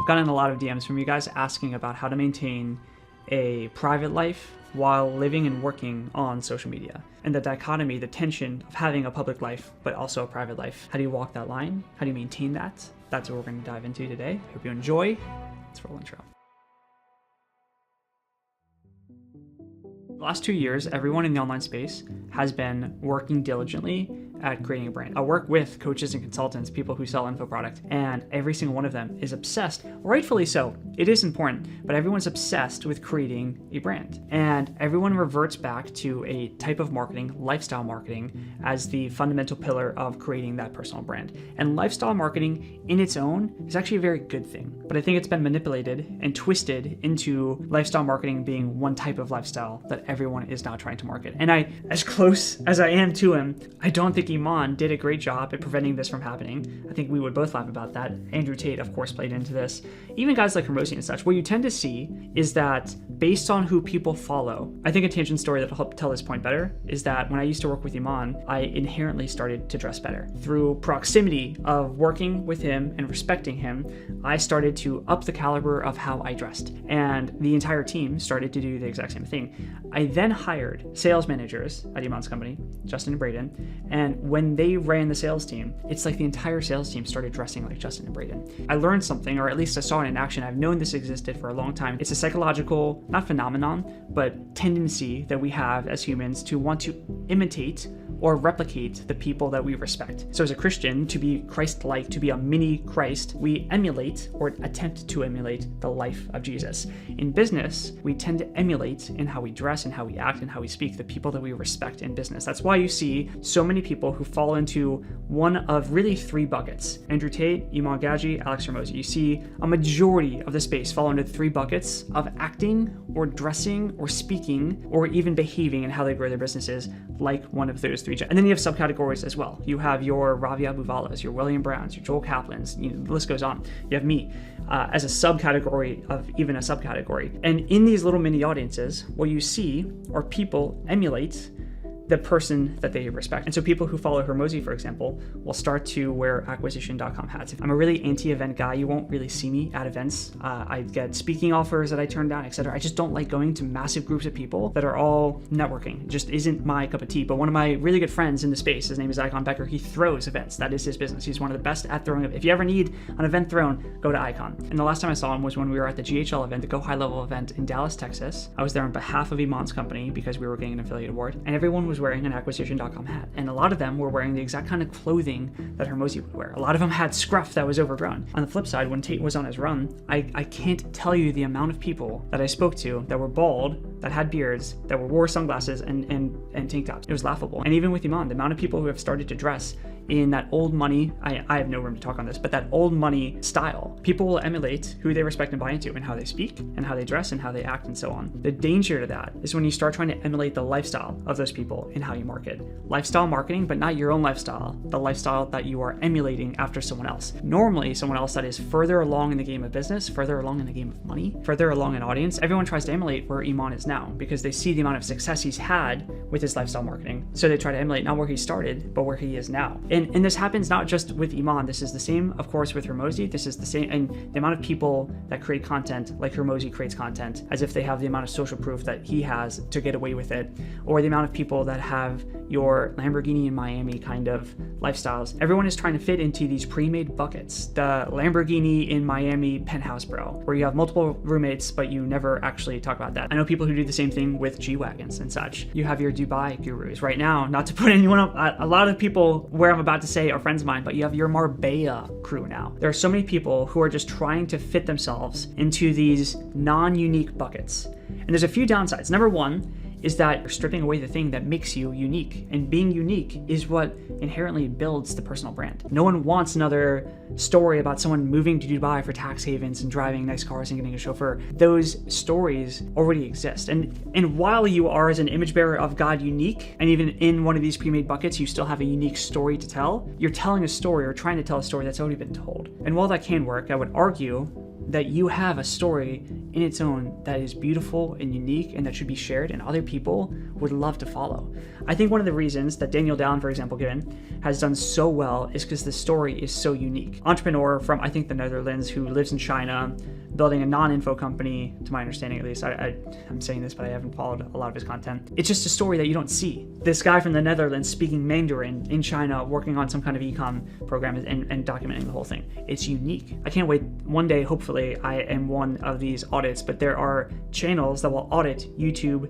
I've gotten a lot of DMs from you guys asking about how to maintain a private life while living and working on social media. And the dichotomy, the tension of having a public life, but also a private life. How do you walk that line? How do you maintain that? That's what we're going to dive into today. Hope you enjoy. Let's roll intro. The last 2 years, everyone in the online space has been working diligently at creating a brand. I work with coaches and consultants, people who sell info product, and every single one of them is obsessed, rightfully so. It is important, but everyone's obsessed with creating a brand. And everyone reverts back to a type of marketing, lifestyle marketing, as the fundamental pillar of creating that personal brand. And lifestyle marketing in its own is actually a very good thing. But I think it's been manipulated and twisted into lifestyle marketing being one type of lifestyle that everyone is now trying to market. And as close as I am to him, I don't think Iman did a great job at preventing this from happening. I think we would both laugh about that. Andrew Tate, of course, played into this. Even guys like Hermosi and such, what you tend to see is that based on who people follow, I think a tangent story that'll help tell this point better is that when I used to work with Iman, I inherently started to dress better. Through proximity of working with him and respecting him, I started to up the caliber of how I dressed. And the entire team started to do the exact same thing. I then hired sales managers at Iman's company, Justin and Braden, and when they ran the sales team, it's like the entire sales team started dressing like Justin and Braden. I learned something, or at least I saw it in action. I've known this existed for a long time. It's a psychological, not phenomenon, but tendency that we have as humans to want to imitate or replicate the people that we respect. So as a Christian, to be Christ-like, to be a mini Christ, we emulate or attempt to emulate the life of Jesus. In business, we tend to emulate in how we dress and how we act and how we speak the people that we respect in business. That's why you see so many people who fall into one of really three buckets. Andrew Tate, Iman Gadzhi, Alex Hormozi. You see a majority of the space fall into three buckets of acting or dressing or speaking or even behaving in how they grow their businesses like one of those three. And then you have subcategories as well. You have your Ravi Abuvalas, your William Browns, your Joel Kaplans, the list goes on. You have me as a subcategory of even a subcategory. And in these little mini audiences, what you see are people emulate the person that they respect. And so people who follow Hormozi, for example, will start to wear acquisition.com hats. I'm a really anti-event guy. You won't really see me at events. I get speaking offers that I turn down, etc. I just don't like going to massive groups of people that are all networking. It just isn't my cup of tea. But one of my really good friends in the space, his name is Icon Becker, he throws events. That is his business. He's one of the best at throwing. If you ever need an event thrown, go to Icon. And the last time I saw him was when we were at the GHL event, the Go High Level event in Dallas, Texas. I was there on behalf of Iman's company because we were getting an affiliate award, and everyone was wearing an acquisition.com hat. And a lot of them were wearing the exact kind of clothing that Hormozi would wear. A lot of them had scruff that was overgrown. On the flip side, when Tate was on his run, I can't tell you the amount of people that I spoke to that were bald, that had beards, that wore sunglasses and tank tops. It was laughable. And even with Iman, the amount of people who have started to dress in that old money, I have no room to talk on this, but that old money style, people will emulate who they respect and buy into and how they speak and how they dress and how they act and so on. The danger to that is when you start trying to emulate the lifestyle of those people in how you market. Lifestyle marketing, but not your own lifestyle, the lifestyle that you are emulating after someone else. Normally someone else that is further along in the game of business, further along in the game of money, further along in audience. Everyone tries to emulate where Iman is now because they see the amount of success he's had with his lifestyle marketing. So they try to emulate not where he started, but where he is now. And this happens not just with Iman. This is the same, of course, with Hormozi. This is the same, and the amount of people that create content like Hormozi creates content as if they have the amount of social proof that he has to get away with it, or the amount of people that have your Lamborghini in Miami kind of lifestyles. Everyone is trying to fit into these pre-made buckets. The Lamborghini in Miami penthouse bro, where you have multiple roommates, but you never actually talk about that. I know people who do the same thing with G-Wagons and such. You have your Dubai gurus right now, not to put anyone up, a lot of people where I'm about to say are friends of mine, but you have your Marbella crew now. There are so many people who are just trying to fit themselves into these non-unique buckets. And there's a few downsides. Number one is that you're stripping away the thing that makes you unique. And being unique is what inherently builds the personal brand. No one wants another story about someone moving to Dubai for tax havens and driving nice cars and getting a chauffeur. Those stories already exist. And while you are, as an image bearer of God, unique, and even in one of these pre-made buckets, you still have a unique story to tell, you're telling a story or trying to tell a story that's already been told. And while that can work, I would argue that you have a story in its own that is beautiful and unique and that should be shared and other people would love to follow. I think one of the reasons that Daniel Dallin, for example, has done so well is because the story is so unique. Entrepreneur from, I think, the Netherlands who lives in China, building a non-info company, to my understanding at least. I'm saying this, but I haven't followed a lot of his content. It's just a story that you don't see. This guy from the Netherlands speaking Mandarin in China, working on some kind of e-com program and documenting the whole thing. It's unique. I can't wait. One day, hopefully, I am one of these audits, but there are channels that will audit YouTube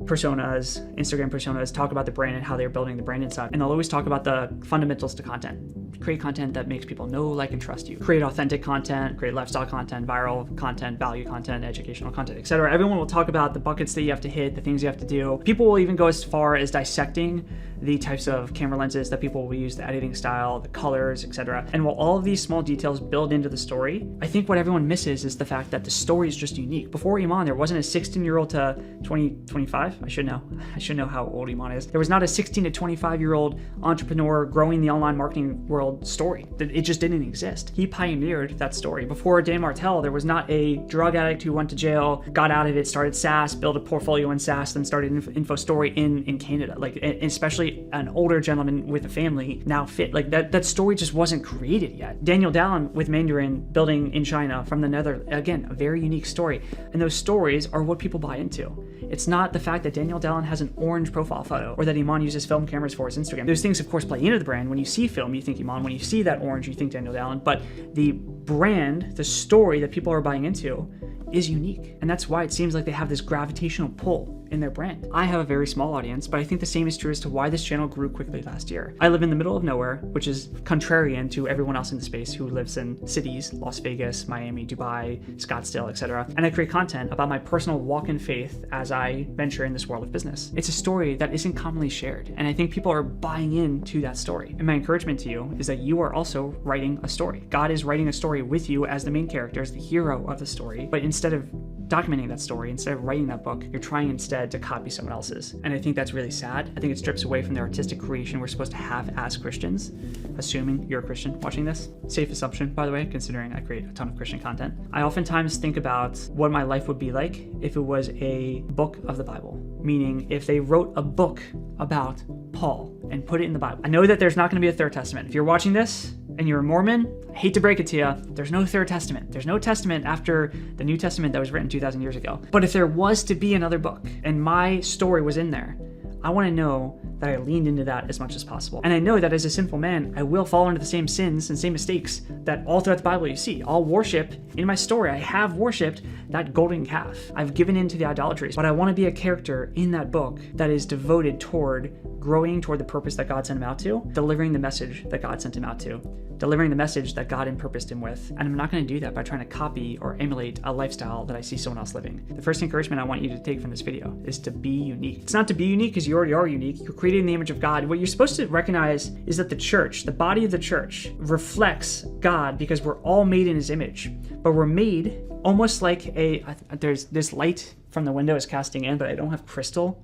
personas, Instagram personas, talk about the brand and how they're building the brand inside. And they'll always talk about the fundamentals to content. Create content that makes people know, like, and trust you. Create authentic content, create lifestyle content, viral content, value content, educational content, etc. Everyone will talk about the buckets that you have to hit, the things you have to do. People will even go as far as dissecting the types of camera lenses that people will use, the editing style, the colors, etc. And while all of these small details build into the story, I think what everyone misses is the fact that the story is just unique. Before Iman, there wasn't a 16-year-old to 25. I should know how old Iman is. There was not a 16 to 25-year-old entrepreneur growing the online marketing world story. It just didn't exist. He pioneered that story. Before Dan Martell, there was not a drug addict who went to jail, got out of it, started SaaS, built a portfolio in SaaS, then started info story in Canada. Like, especially an older gentleman with a family now fit. Like, that story just wasn't created yet. Daniel Dallin with Mandarin building in China from the Netherlands, again, a very unique story. And those stories are what people buy into. It's not the fact that Daniel Dallin has an orange profile photo or that Iman uses film cameras for his Instagram. Those things, of course, play into the brand. When you see film, you think Iman. When you see that orange, you think Daniel Dallin. But the brand, the story that people are buying into is unique. And that's why it seems like they have this gravitational pull in their brand. I have a very small audience, but I think the same is true as to why this channel grew quickly last year. I live in the middle of nowhere, which is contrarian to everyone else in the space who lives in cities, Las Vegas, Miami, Dubai, Scottsdale, etc. And I create content about my personal walk in faith as I venture in this world of business. It's a story that isn't commonly shared, and I think people are buying into that story. And my encouragement to you is that you are also writing a story. God is writing a story with you as the main character, as the hero of the story, but instead of documenting that story, instead of writing that book, you're trying instead to copy someone else's. And I think that's really sad. I think it strips away from the artistic creation we're supposed to have as Christians, assuming you're a Christian watching this. Safe assumption, by the way, considering I create a ton of Christian content. I oftentimes think about what my life would be like if it was a book of the Bible, meaning if they wrote a book about Paul and put it in the Bible. I know that there's not going to be a third testament. If you're watching this and you're a Mormon, I hate to break it to you, there's no third testament. There's no testament after the New Testament that was written 2,000 years ago. But if there was to be another book and my story was in there, I want to know that I leaned into that as much as possible. And I know that as a sinful man, I will fall into the same sins and same mistakes that all throughout the Bible you see. I'll worship, in my story, I have worshipped that golden calf. I've given into the idolatries, but I want to be a character in that book that is devoted toward growing toward the purpose that God sent him out to, delivering the message that God sent him out to, delivering the message that God purposed him with. And I'm not going to do that by trying to copy or emulate a lifestyle that I see someone else living. The first encouragement I want you to take from this video is to be unique. It's not to be unique because you already are unique. You're created in the image of God. What you're supposed to recognize is that the church, the body of the church, reflects God because we're all made in his image. But we're made almost like there's this light from the window is casting in, but I don't have crystal.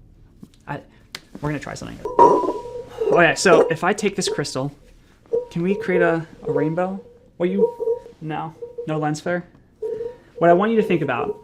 We're gonna try something. Oh yeah, so if I take this crystal, can we create a rainbow? No lens flare? What I want you to think about,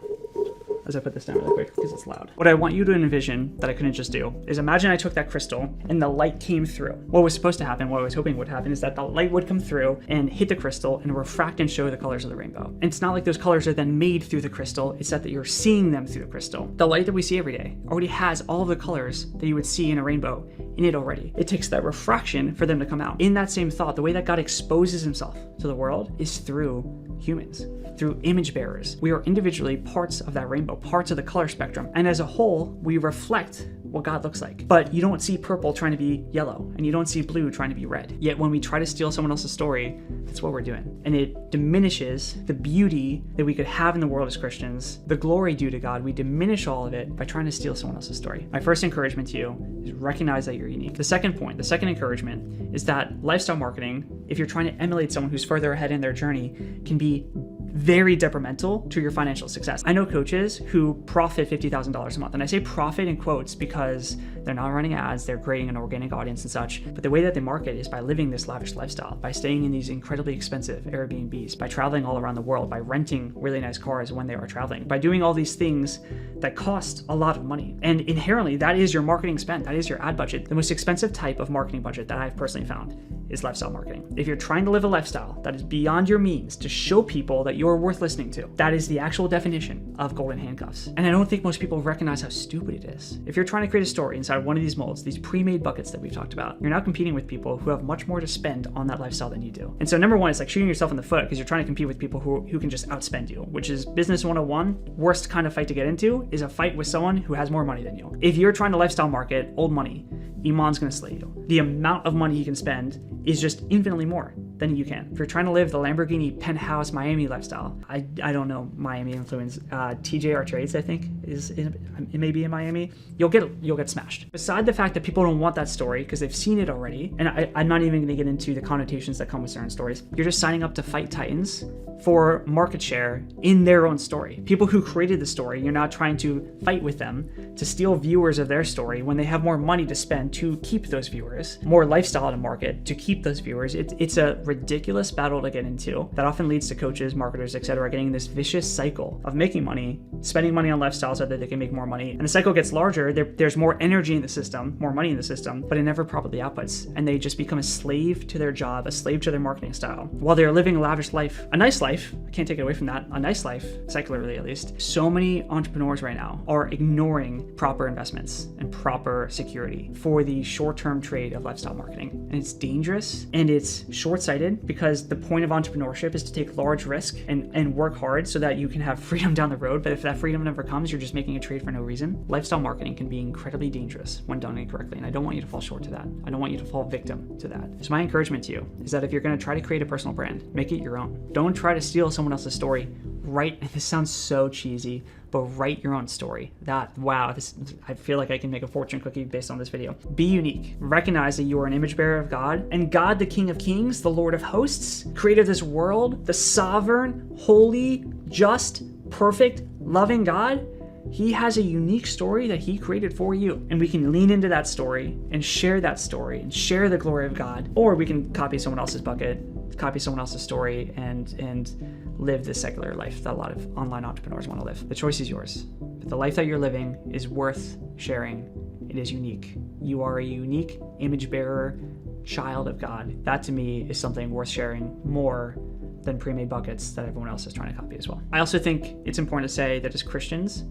as I put this down really quick because it's loud. What I want you to envision that I couldn't just do is imagine I took that crystal and the light came through. What was supposed to happen, what I was hoping would happen is that the light would come through and hit the crystal and refract and show the colors of the rainbow. And it's not like those colors are then made through the crystal, it's that you're seeing them through the crystal. The light that we see every day already has all of the colors that you would see in a rainbow in it already. It takes that refraction for them to come out. In that same thought, the way that God exposes himself to the world is through humans, through image bearers. We are individually parts of that rainbow, parts of the color spectrum. And as a whole, we reflect what God looks like. But you don't see purple trying to be yellow, and you don't see blue trying to be red. Yet when we try to steal someone else's story, that's what we're doing. And it diminishes the beauty that we could have in the world as Christians, the glory due to God. We diminish all of it by trying to steal someone else's story. My first encouragement to you is recognize that you're unique. The second point, the second encouragement is that lifestyle marketing, if you're trying to emulate someone who's further ahead in their journey, can be very detrimental to your financial success. I know coaches who profit $50,000 a month. And I say profit in quotes because they're not running ads, they're creating an organic audience and such. But the way that they market is by living this lavish lifestyle, by staying in these incredibly expensive Airbnbs, by traveling all around the world, by renting really nice cars when they are traveling, by doing all these things that cost a lot of money. And inherently, that is your marketing spend. That is your ad budget. The most expensive type of marketing budget that I've personally found is lifestyle marketing. If you're trying to live a lifestyle that is beyond your means to show people that you're worth listening to, that is the actual definition of golden handcuffs. And I don't think most people recognize how stupid it is. If you're trying to create a story inside one of these molds, these pre-made buckets that we've talked about, you're now competing with people who have much more to spend on that lifestyle than you do. And so number one, it's like shooting yourself in the foot because you're trying to compete with people who can just outspend you, which is business 101. Worst kind of fight to get into is a fight with someone who has more money than you. If you're trying to lifestyle market old money, Iman's gonna slay you. The amount of money he can spend is just infinitely more than you can. If you're trying to live the Lamborghini penthouse Miami lifestyle, I don't know Miami influence. TJR Trades, I think, it may be in Miami. You'll get smashed. Beside the fact that people don't want that story because they've seen it already, and I'm not even gonna get into the connotations that come with certain stories. You're just signing up to fight titans for market share in their own story. People who created the story, you're now trying to fight with them to steal viewers of their story when they have more money to spend to keep those viewers, more lifestyle to market to keep those viewers. It's a ridiculous battle to get into that often leads to coaches, marketers, etc., getting this vicious cycle of making money, spending money on lifestyle so that they can make more money. And the cycle gets larger. There's more energy in the system, more money in the system, but it never properly outputs. And they just become a slave to their job, a slave to their marketing style. While they're living a lavish life, a nice life, I can't take it away from that, a nice life, secularly at least, so many entrepreneurs right now are ignoring proper investments and proper security for the short-term trade of lifestyle marketing. And it's dangerous and it's short-sighted because the point of entrepreneurship is to take large risk and work hard so that you can have freedom down the road. But if that freedom never comes, you're just making a trade for no reason. Lifestyle marketing can be incredibly dangerous when done incorrectly. And I don't want you to fall short to that. I don't want you to fall victim to that. So my encouragement to you is that if you're going to try to create a personal brand, make it your own. Don't try to steal someone else's story. Write, and this sounds so cheesy, but write your own story. I feel like I can make a fortune cookie based on this video. Be unique. Recognize that you are an image bearer of God, and God, the King of Kings, the Lord of Hosts, creator of this world, the sovereign, holy, just, perfect, loving God, he has a unique story that he created for you. And we can lean into that story and share the glory of God. Or we can copy someone else's bucket, copy someone else's story, and live this secular life that a lot of online entrepreneurs want to live. The choice is yours. But the life that you're living is worth sharing. It is unique. You are a unique image bearer, child of God. That to me is something worth sharing more than pre-made buckets that everyone else is trying to copy as well. I also think it's important to say that as Christians,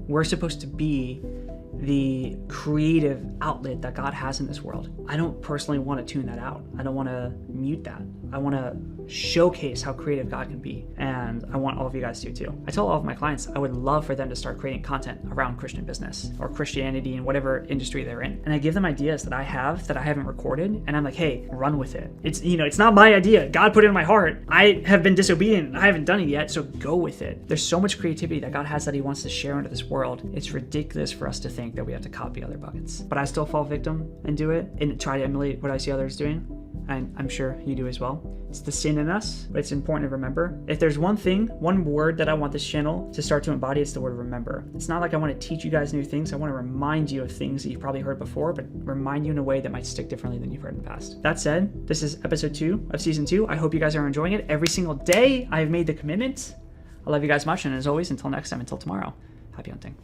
we're supposed to be the creative outlet that God has in this world. I don't personally want to tune that out. I don't want to mute that. I want to showcase how creative God can be. And I want all of you guys to too. I tell all of my clients, I would love for them to start creating content around Christian business or Christianity in whatever industry they're in. And I give them ideas that I haven't recorded. And I'm like, hey, run with it. It's not my idea. God put it in my heart. I have been disobedient. I haven't done it yet. So go with it. There's so much creativity that God has that he wants to share into this world. It's ridiculous for us to think that we have to copy other buckets. But I still fall victim and do it and try to emulate what I see others doing. And I'm sure you do as well. It's the sin in us, but it's important to remember. If there's one word that I want this channel to start to embody, it's the word remember. It's not like I want to teach you guys new things. I want to remind you of things that you've probably heard before, but remind you in a way that might stick differently than you've heard in the past. That said, this is episode 2 of season 2. I hope you guys are enjoying it. Every single day I have made the commitment. I love you guys much. And as always, until next time, until tomorrow, happy hunting.